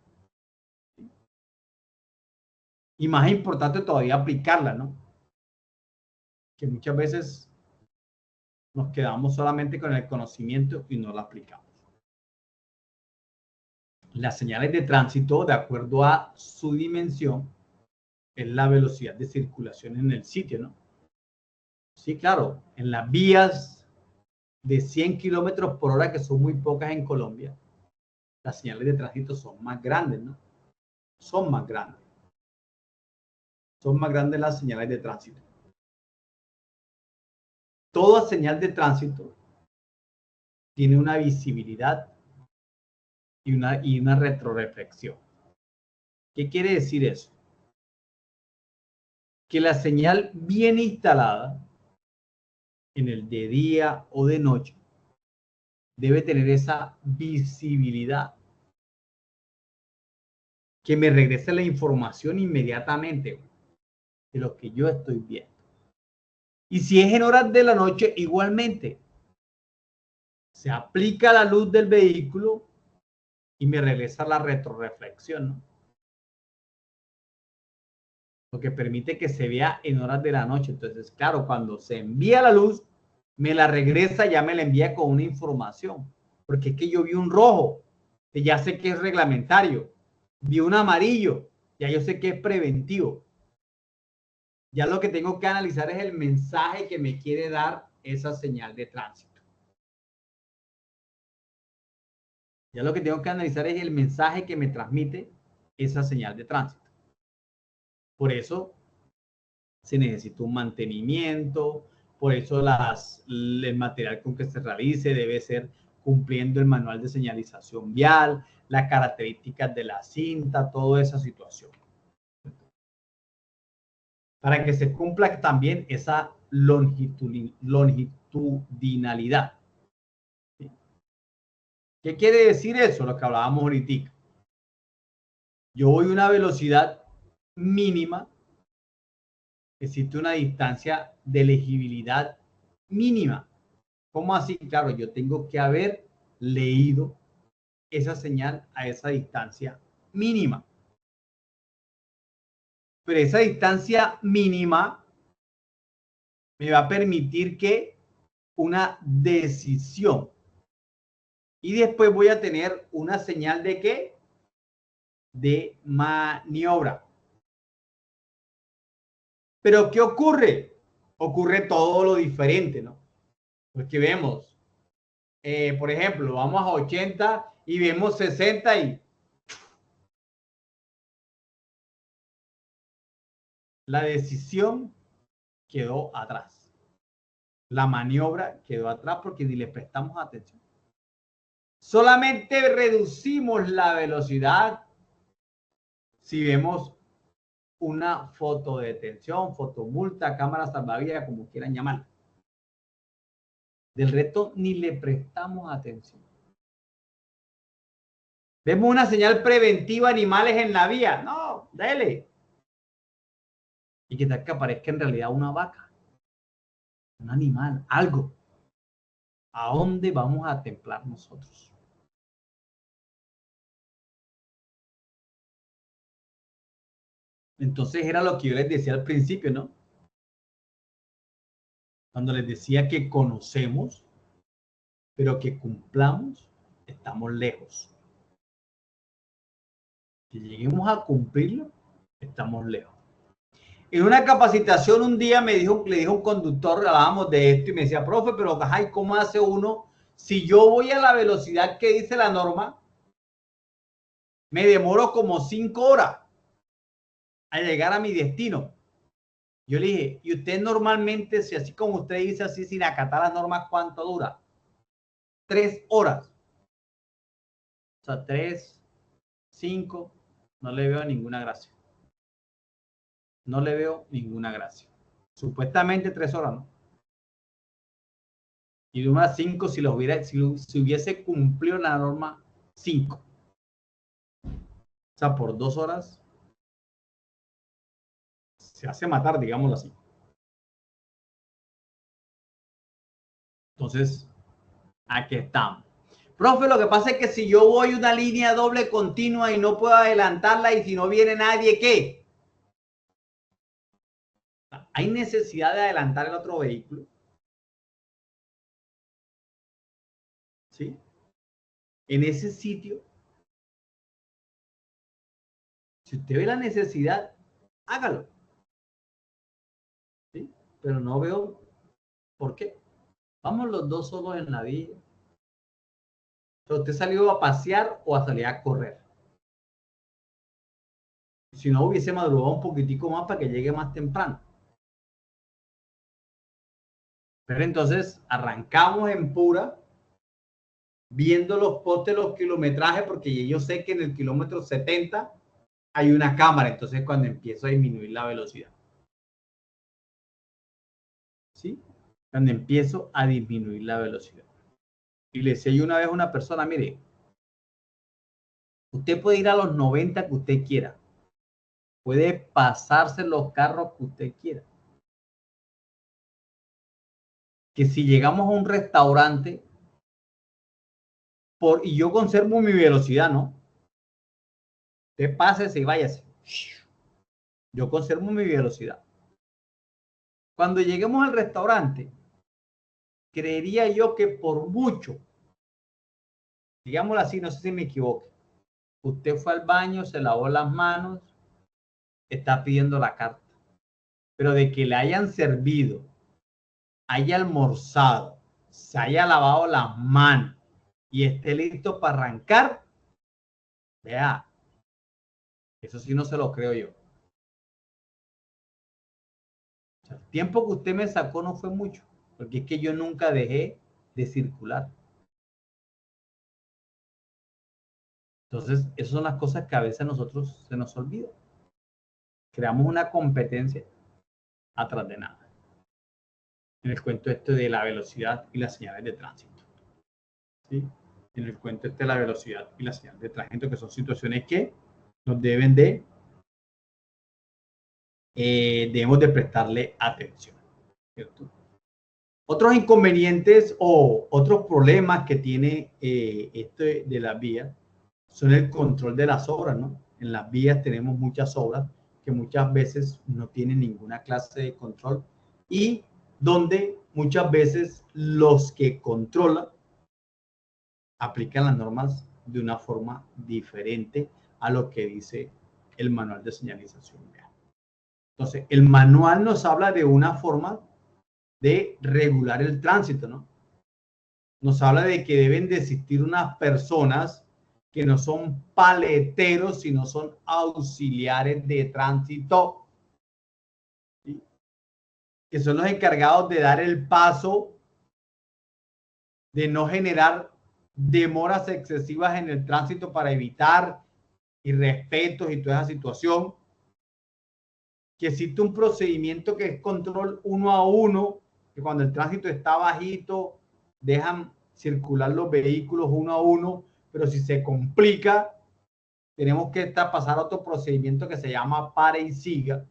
Y más importante todavía aplicarla, ¿no? Que muchas veces nos quedamos solamente con el conocimiento y no la aplicamos. Las señales de tránsito, de acuerdo a su dimensión, es la velocidad de circulación en el sitio, ¿no? Sí, claro, en las vías de 100 kilómetros por hora, que son muy pocas en Colombia, las señales de tránsito son más grandes, ¿no? Son más grandes. Son más grandes las señales de tránsito. Toda señal de tránsito tiene una visibilidad y una retroreflexión. ¿Qué quiere decir eso? Que la señal bien instalada en el de día o de noche debe tener esa visibilidad que me regrese la información inmediatamente de lo que yo estoy viendo. Y si es en horas de la noche, igualmente se aplica la luz del vehículo y me regresa la retroreflexión, ¿no? Lo que permite que se vea en horas de la noche. Entonces, claro, cuando se envía la luz, me la regresa, ya me la envía con una información. Porque es que yo vi un rojo, que ya sé que es reglamentario. Vi un amarillo, ya yo sé que es preventivo. Ya lo que tengo que analizar es el mensaje que me quiere dar esa señal de tránsito. Ya lo que tengo que analizar es el mensaje que me transmite esa señal de tránsito. Por eso se necesita un mantenimiento, por eso el material con que se realice debe ser cumpliendo el manual de señalización vial, las características de la cinta, toda esa situación. Para que se cumpla también esa longitudinalidad. ¿Qué quiere decir eso? Lo que hablábamos ahorita. Yo voy a una velocidad mínima, existe una distancia de legibilidad mínima. ¿Cómo así? Claro, yo tengo que haber leído esa señal a esa distancia mínima. Pero esa distancia mínima me va a permitir que una decisión. Y después voy a tener una señal de qué? De maniobra. Pero ¿qué ocurre? Ocurre todo lo diferente, ¿no? Porque vemos, por ejemplo, vamos a 80 y vemos 60 y la decisión quedó atrás. La maniobra quedó atrás porque ni le prestamos atención. Solamente reducimos la velocidad si vemos una fotodetención, fotomulta, cámara salvavidas, como quieran llamarla. Del resto ni le prestamos atención. Vemos una señal preventiva, animales en la vía. No, dele. Y que tal que aparezca en realidad una vaca, un animal, algo. ¿A dónde vamos a templar nosotros? Entonces era lo que yo les decía al principio, ¿no? Cuando les decía que conocemos, pero que cumplamos, estamos lejos. Que lleguemos a cumplirlo, estamos lejos. En una capacitación un día le dijo un conductor, hablábamos de esto y me decía, profe, pero ay, ¿cómo hace uno? Si yo voy a la velocidad que dice la norma, me demoro como 5 horas a llegar a mi destino. Yo le dije, y usted normalmente, si así como usted dice así, sin acatar las normas, ¿cuánto dura? 3 horas. O sea, 3, 5, no le veo ninguna gracia. No le veo ninguna gracia. Supuestamente 3 horas, ¿no? Y de unas 5 si hubiese cumplido la norma 5. O sea, por 2 horas se hace matar, digámoslo así. Entonces, aquí estamos. Profe, lo que pasa es que si yo voy una línea doble continua y no puedo adelantarla y si no viene nadie, ¿qué? ¿Hay necesidad de adelantar el otro vehículo? ¿Sí? En ese sitio, si usted ve la necesidad, hágalo. ¿Sí? Pero no veo por qué. Vamos los dos solos en la vía. Pero usted salió a pasear o a salir a correr. Si no, hubiese madrugado un poquitico más para que llegue más temprano. Pero entonces arrancamos en pura, viendo los postes, los kilometrajes, porque yo sé que en el kilómetro 70 hay una cámara. Entonces cuando empiezo a disminuir la velocidad. ¿Sí? Cuando empiezo a disminuir la velocidad. Y le decía yo una vez a una persona, mire, usted puede ir a los 90 que usted quiera. Puede pasarse los carros que usted quiera. Que si llegamos a un restaurante, y yo conservo mi velocidad, ¿no? Usted pásese y váyase. Yo conservo mi velocidad. Cuando lleguemos al restaurante, creería yo que por mucho, digámoslo así, no sé si me equivoco, usted fue al baño, se lavó las manos, está pidiendo la carta. Pero de que le hayan servido, haya almorzado, se haya lavado las manos, y esté listo para arrancar, vea, eso sí no se lo creo yo. O sea, el tiempo que usted me sacó no fue mucho, porque es que yo nunca dejé de circular. Entonces, esas son las cosas que a veces a nosotros se nos olvida. Creamos una competencia atrás de nada. En el cuento este de la velocidad y las señales de tránsito. ¿Sí? En el cuento este de la velocidad y las señales de tránsito, que son situaciones que nos deben de debemos de prestarle atención, ¿cierto? Otros inconvenientes o otros problemas que tiene esto de las vías son el control de las obras, ¿no? En las vías tenemos muchas obras que muchas veces no tienen ninguna clase de control y donde muchas veces los que controlan aplican las normas de una forma diferente a lo que dice el manual de señalización. Entonces, el manual nos habla de una forma de regular el tránsito, ¿no? Nos habla de que deben de existir unas personas que no son paleteros, sino son auxiliares de tránsito, ¿sí? Que son los encargados de dar el paso, de no generar demoras excesivas en el tránsito para evitar irrespetos y toda esa situación. Que existe un procedimiento que es control 1 a 1, que cuando el tránsito está bajito, dejan circular los vehículos 1 a 1, pero si se complica, tenemos que pasar a otro procedimiento que se llama pare y siga.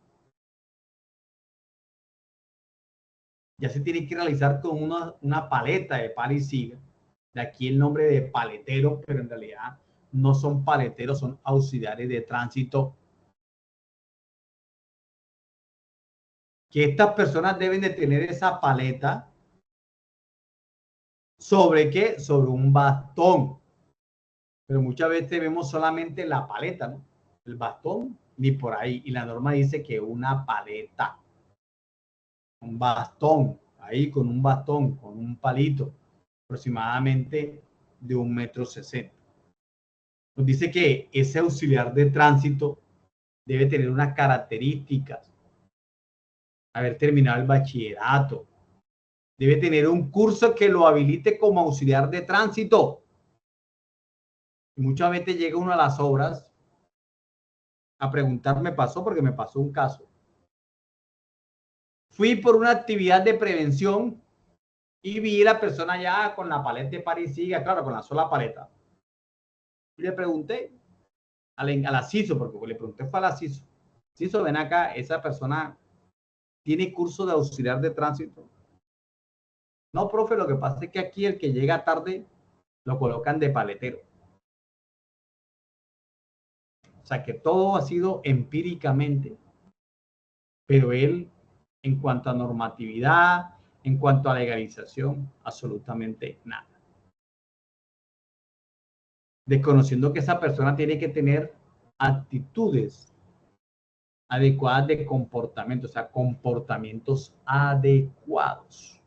Ya se tiene que realizar con una paleta de pare y siga. De aquí el nombre de paletero, pero en realidad no son paleteros, son auxiliares de tránsito. Que estas personas deben de tener esa paleta. ¿Sobre qué? Sobre un bastón. Pero muchas veces vemos solamente la paleta, ¿no? El bastón, ni por ahí. Y la norma dice que una paleta. Un bastón, ahí con un bastón, con un palito, aproximadamente de 1,60 m. Nos dice que ese auxiliar de tránsito debe tener unas características. Haber terminado el bachillerato. Debe tener un curso que lo habilite como auxiliar de tránsito. Y muchas veces llega uno a las obras a preguntar, me pasó porque me pasó un caso. Fui por una actividad de prevención y vi a la persona ya con la paleta de parisiga, claro, con la sola paleta. Y le pregunté a la CISO, porque le pregunté fue a la CISO. CISO, ven acá, esa persona tiene curso de auxiliar de tránsito. No, profe, lo que pasa es que aquí el que llega tarde lo colocan de paletero. O sea que todo ha sido empíricamente, pero él, en cuanto a normatividad, en cuanto a legalización, absolutamente nada. Desconociendo que esa persona tiene que tener actitudes adecuadas de comportamiento, o sea, comportamientos adecuados,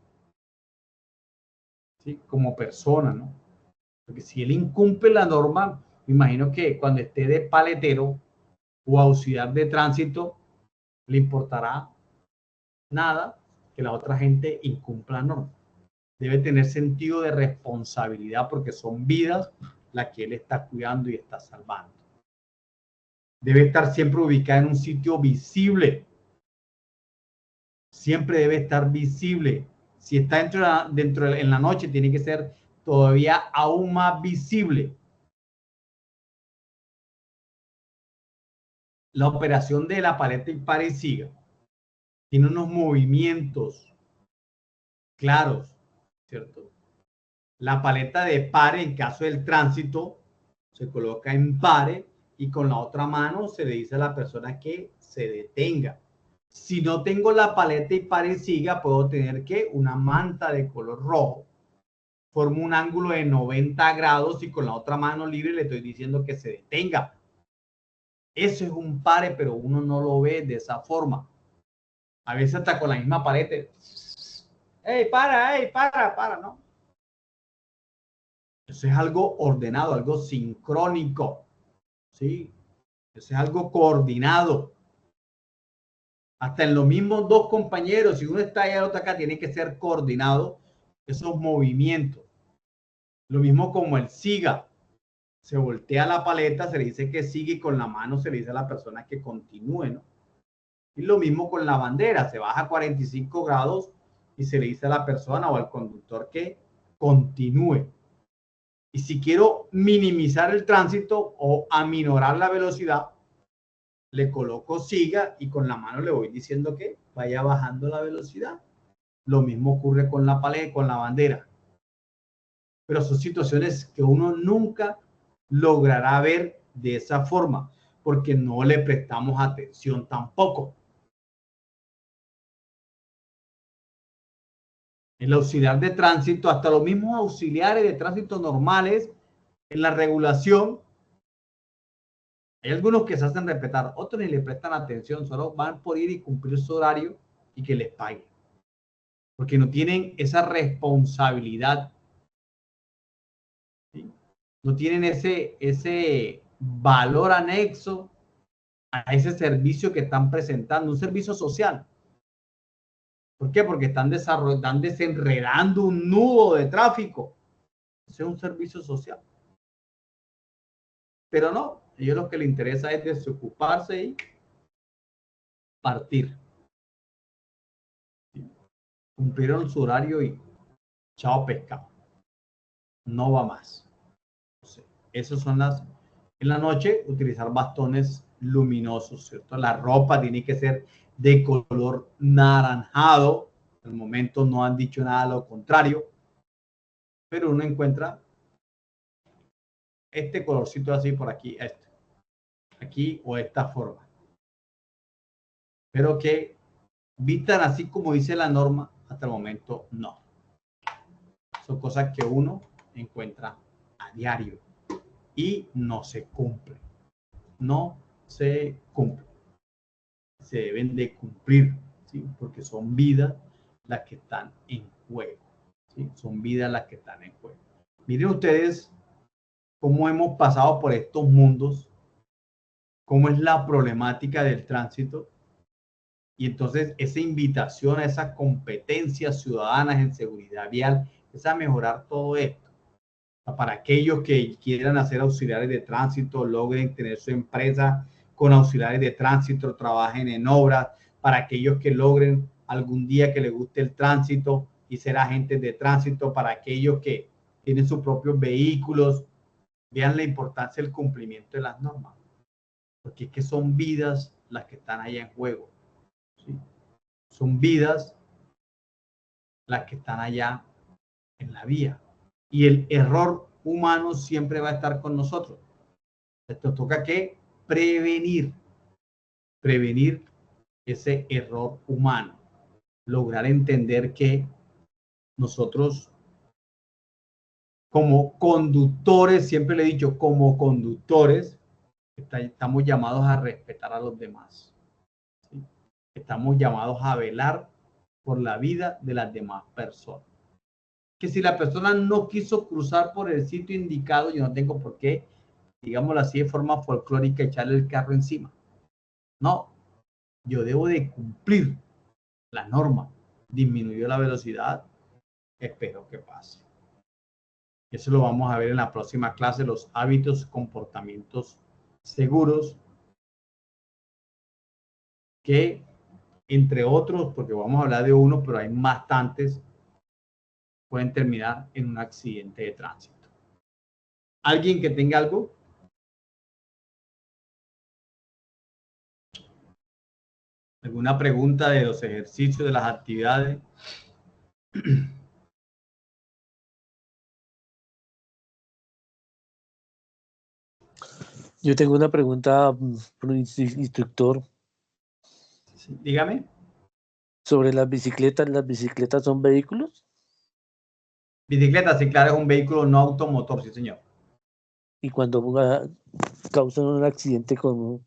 ¿sí? Como persona, ¿no? Porque si él incumple la norma, me imagino que cuando esté de paletero o auxiliar de tránsito, le importará nada que la otra gente incumpla la norma. Debe tener sentido de responsabilidad porque son vidas las que él está cuidando y está salvando. Debe estar siempre ubicada en un sitio visible. Siempre debe estar visible. Si está en la noche, tiene que ser todavía aún más visible. La operación de la paleta impar y siga tiene unos movimientos claros, ¿cierto? La paleta de pare, en caso del tránsito, se coloca en pare y con la otra mano se le dice a la persona que se detenga. Si no tengo la paleta y pare y siga, puedo tener que una manta de color rojo. Formo un ángulo de 90 grados y con la otra mano libre le estoy diciendo que se detenga. Eso es un pare, pero uno no lo ve de esa forma. A veces hasta con la misma paleta. ¡Ey, para, ¿no? Eso es algo ordenado, algo sincrónico, ¿sí? Eso es algo coordinado. Hasta en los mismos dos compañeros, si uno está allá y el otro acá, tiene que ser coordinado esos movimientos. Lo mismo como el siga. Se voltea la paleta, se le dice que sigue y con la mano se le dice a la persona que continúe, ¿no? Y lo mismo con la bandera, se baja a 45 grados y se le dice a la persona o al conductor que continúe. Y si quiero minimizar el tránsito o aminorar la velocidad, le coloco siga y con la mano le voy diciendo que vaya bajando la velocidad. Lo mismo ocurre con la paleta, con la bandera. Pero son situaciones que uno nunca logrará ver de esa forma, porque no le prestamos atención tampoco. El auxiliar de tránsito, hasta los mismos auxiliares de tránsito normales en la regulación, hay algunos que se hacen respetar, otros ni le prestan atención, solo van por ir y cumplir su horario y que les paguen, porque no tienen esa responsabilidad, ¿sí? No tienen ese valor anexo a ese servicio que están presentando, un servicio social. ¿Por qué? Porque están desenredando un nudo de tráfico. Ese es un servicio social. Pero no, a ellos lo que les interesa es desocuparse y partir. Cumplieron su horario y chao pescado. No va más. Entonces, esas son las... En la noche, utilizar bastones luminosos, ¿cierto? La ropa tiene que ser de color naranjado. En el momento no han dicho nada lo contrario, pero uno encuentra este colorcito así por aquí, aquí o esta forma. Pero que vistan así como dice la norma, hasta el momento no. Son cosas que uno encuentra a diario y no se cumplen. No se cumplen. Se deben de cumplir, ¿sí? Porque son vidas las que están en juego, ¿sí? Son vidas las que están en juego. Miren ustedes cómo hemos pasado por estos mundos, cómo es la problemática del tránsito. Y entonces esa invitación a esas competencias ciudadanas en seguridad vial es a mejorar todo esto. Para aquellos que quieran hacer auxiliares de tránsito, logren tener su empresa con auxiliares de tránsito, trabajen en obras. Para aquellos que logren algún día que les guste el tránsito y ser agentes de tránsito. Para aquellos que tienen sus propios vehículos, vean la importancia del cumplimiento de las normas. Porque es que son vidas las que están allá en juego, ¿sí? Son vidas las que están allá en la vía. Y el error humano siempre va a estar con nosotros. Esto toca que prevenir ese error humano. Lograr entender que nosotros como conductores, siempre le he dicho, como conductores, estamos llamados a respetar a los demás, ¿sí? Estamos llamados a velar por la vida de las demás personas. Que si la persona no quiso cruzar por el sitio indicado, yo no tengo por qué, digámoslo así, de forma folclórica, echarle el carro encima. No, yo debo de cumplir la norma. Disminuyó la velocidad, espero que pase. Eso lo vamos a ver en la próxima clase, los hábitos, comportamientos seguros, que entre otros, porque vamos a hablar de uno, pero hay bastantes, pueden terminar en un accidente de tránsito. ¿Alguien que tenga algo? ¿Alguna pregunta de los ejercicios, de las actividades? Yo tengo una pregunta, instructor. Sí, dígame. Sobre las bicicletas. ¿Las bicicletas son vehículos? Bicicleta, sí, claro, es un vehículo no automotor, sí, señor. Y cuando causan un accidente con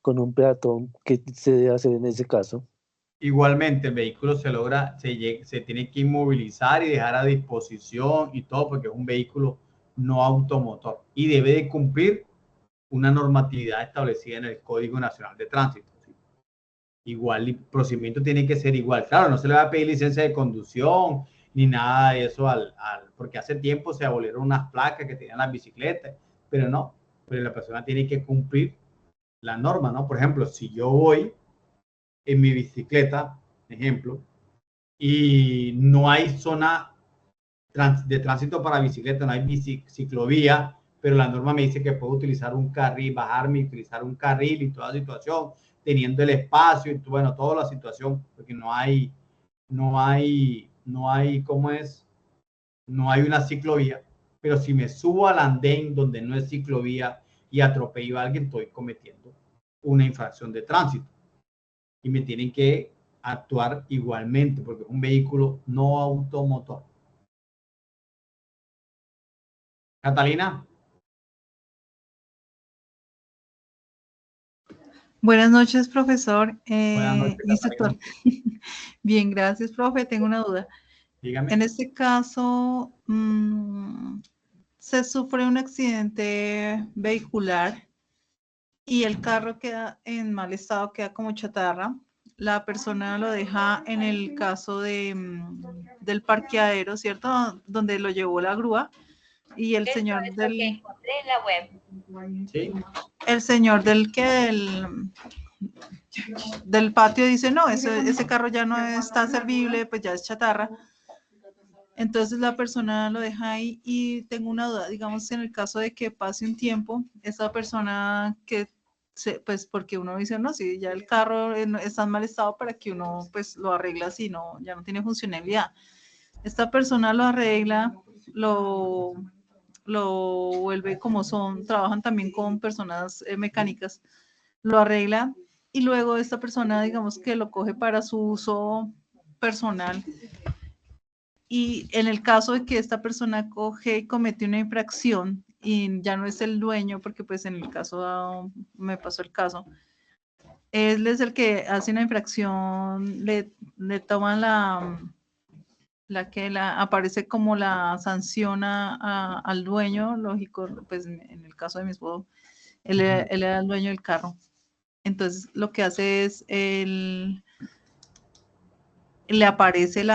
un peatón, ¿qué se debe hacer en ese caso? Igualmente, el vehículo se tiene que inmovilizar y dejar a disposición y todo, porque es un vehículo no automotor y debe de cumplir una normatividad establecida en el Código Nacional de Tránsito. ¿Sí? Igual, el procedimiento tiene que ser igual. Claro, no se le va a pedir licencia de conducción ni nada de eso porque hace tiempo se abolieron unas placas que tenían las bicicletas, pero no, pero la persona tiene que cumplir la norma, ¿no? Por ejemplo, si yo voy en mi bicicleta, ejemplo, y no hay zona de tránsito para bicicleta, no hay ciclovía, pero la norma me dice que puedo utilizar un carril, bajarme y utilizar un carril y toda situación, teniendo el espacio y bueno, toda la situación, porque no hay, ¿cómo es? No hay una ciclovía, pero si me subo al andén donde no es ciclovía y atropello a alguien, estoy cometiendo una infracción de tránsito y me tienen que actuar igualmente porque es un vehículo no automotor. Catalina. Buenas noches, profesor. Buenas noches, Instructor. Bien, gracias, profe. Tengo una duda. Dígame. En este caso, se sufre un accidente vehicular y el carro queda en mal estado, queda como chatarra. La persona lo deja en el caso del parqueadero, ¿cierto? Donde lo llevó la grúa. Y el señor del... que encontré en la web. Sí. El señor del patio dice, no, ese carro ya no está servible, pues ya es chatarra. Entonces la persona lo deja ahí y tengo una duda, digamos, en el caso de que pase un tiempo, esa persona pues porque uno dice, no, si ya el carro está en mal estado para que uno pues lo arregla si no, ya no tiene funcionalidad. Esta persona lo arregla, lo vuelve como trabajan también con personas mecánicas, lo arregla y luego esta persona, digamos que lo coge para su uso personal. Y en el caso de que esta persona coge y comete una infracción y ya no es el dueño, porque pues en el caso, me pasó el caso, él es el que hace una infracción, le toman la que aparece como la sanción al dueño, lógico, pues en el caso de mi esposo, él era el dueño del carro. Entonces lo que hace es, le aparece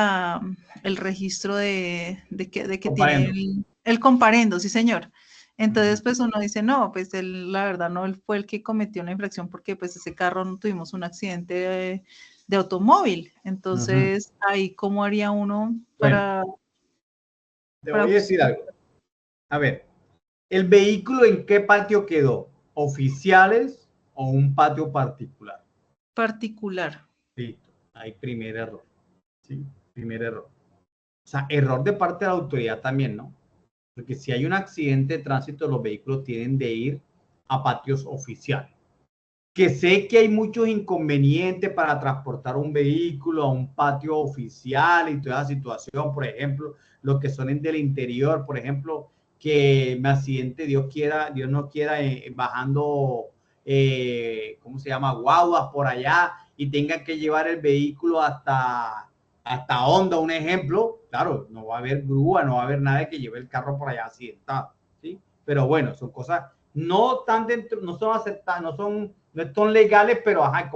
el registro de que Comparendo. tiene el comparendo, sí señor. Entonces pues uno dice, no, pues él, la verdad no, él fue el que cometió la infracción porque pues ese carro no tuvimos un accidente de automóvil. Entonces ahí cómo haría uno para... Te voy a decir algo. A ver, ¿el vehículo en qué patio quedó? ¿Oficiales o un patio particular? Particular. Listo. Hay primer error. Sí, primer error. O sea, error de parte de la autoridad también, ¿no? Porque si hay un accidente de tránsito, los vehículos tienen de ir a patios oficiales. Que sé que hay muchos inconvenientes para transportar un vehículo a un patio oficial y toda esa situación, por ejemplo, los que son del interior, por ejemplo, que me accidente, Dios no quiera, bajando, ¿cómo se llama? Guaguas por allá y tenga que llevar el vehículo hasta Honda, un ejemplo. Claro, no va a haber grúa, no va a haber nada que lleve el carro por allá accidentado, ¿sí? Pero bueno, son cosas no tan dentro, no son aceptadas, no son legales, pero ajá,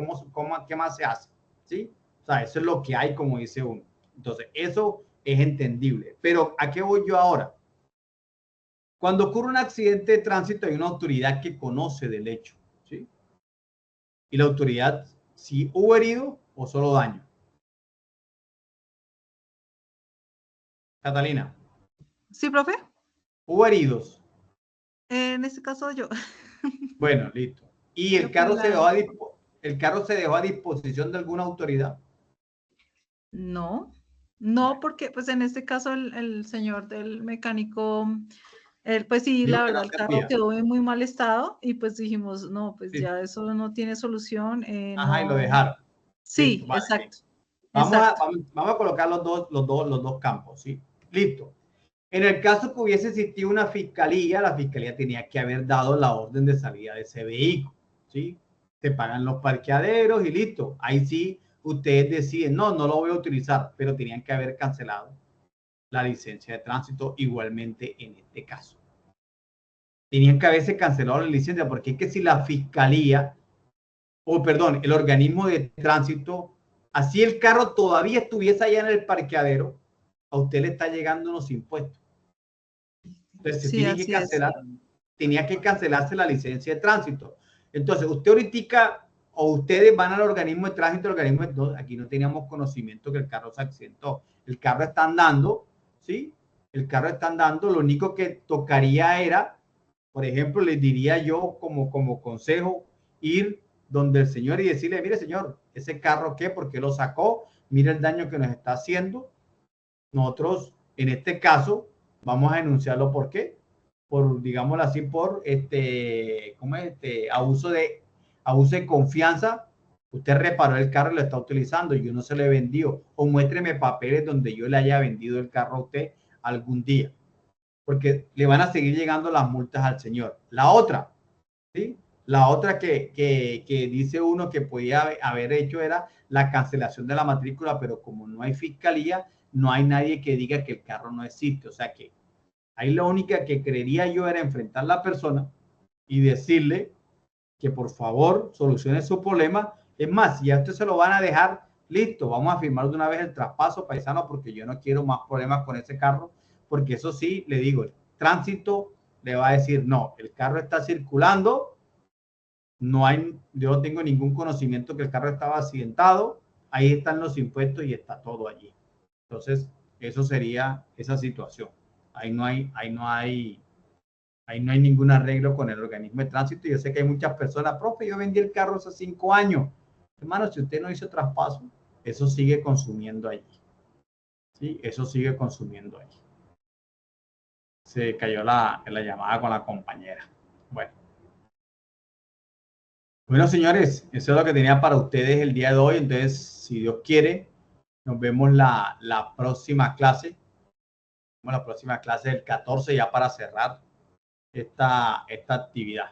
¿qué más se hace? ¿Sí? O sea, eso es lo que hay, como dice uno. Entonces, eso es entendible. Pero, ¿a qué voy yo ahora? Cuando ocurre un accidente de tránsito, hay una autoridad que conoce del hecho, ¿sí? Y la autoridad, si hubo herido o solo daño. Catalina. Sí, profe. ¿Hubo heridos? En este caso yo. Bueno, listo. ¿Y el carro se dejó a disposición de alguna autoridad? No, no, porque pues en este caso el señor del mecánico, él pues sí, Digo la que no verdad el carro servía. quedó en muy mal estado y pues dijimos, no, pues Sí. ya eso no tiene solución. Ajá, y lo No. dejaron. Listo, Sí, vale. exacto. Vamos Exacto. a colocar los dos campos, ¿sí? Listo. En el caso que hubiese existido una fiscalía, la fiscalía tenía que haber dado la orden de salida de ese vehículo, ¿sí? Se pagan los parqueaderos y listo. Ahí sí, ustedes deciden, no lo voy a utilizar, pero tenían que haber cancelado la licencia de tránsito igualmente en este caso. tenían que haberse cancelado la licencia, porque es que si la fiscalía, o perdón, el organismo de tránsito, así el carro todavía estuviese allá en el parqueadero, a usted le está llegando unos impuestos. Entonces se Sí, tiene que así es. cancelar, tenía que cancelarse la licencia de tránsito. Entonces, usted ahorita, o ustedes van al organismo de tránsito, aquí no teníamos conocimiento que el carro se accidentó. El carro está andando, ¿sí? El carro está andando, lo único que tocaría era, por ejemplo, les diría yo como consejo, ir donde el señor y decirle, mire señor, ese carro ¿qué? ¿Por qué lo sacó? Mire el daño que nos está haciendo. Nosotros, en este caso, vamos a denunciarlo. ¿Por qué? Por, digámoslo así, por ¿cómo es? Abuso de confianza. Usted reparó el carro y lo está utilizando y yo no se lo he vendido. O muéstreme papeles donde yo le haya vendido el carro a usted algún día. Porque le van a seguir llegando las multas al señor. La otra, ¿sí? La otra que dice uno que podía haber hecho era la cancelación de la matrícula, pero como no hay fiscalía, no hay nadie que diga que el carro no existe. O sea que ahí la única que creería yo era enfrentar a la persona y decirle que por favor solucione su problema. Es más, si ya usted se lo van a dejar, listo, vamos a firmar de una vez el traspaso, paisano, porque yo no quiero más problemas con ese carro, porque eso sí, le digo, el tránsito le va a decir, no, el carro está circulando, yo no tengo ningún conocimiento que el carro estaba accidentado, ahí están los impuestos y está todo allí. Entonces, eso sería esa situación. Ahí no hay ningún arreglo con el organismo de tránsito. Yo sé que hay muchas personas, profe, yo vendí el carro hace 5 años. Hermano, si usted no hizo traspaso, eso sigue consumiendo allí. ¿Sí? Eso sigue consumiendo allí. Se cayó la llamada con la compañera. Bueno, señores, eso es lo que tenía para ustedes el día de hoy. Entonces, si Dios quiere, nos vemos la próxima clase. La próxima clase del 14 ya para cerrar esta actividad.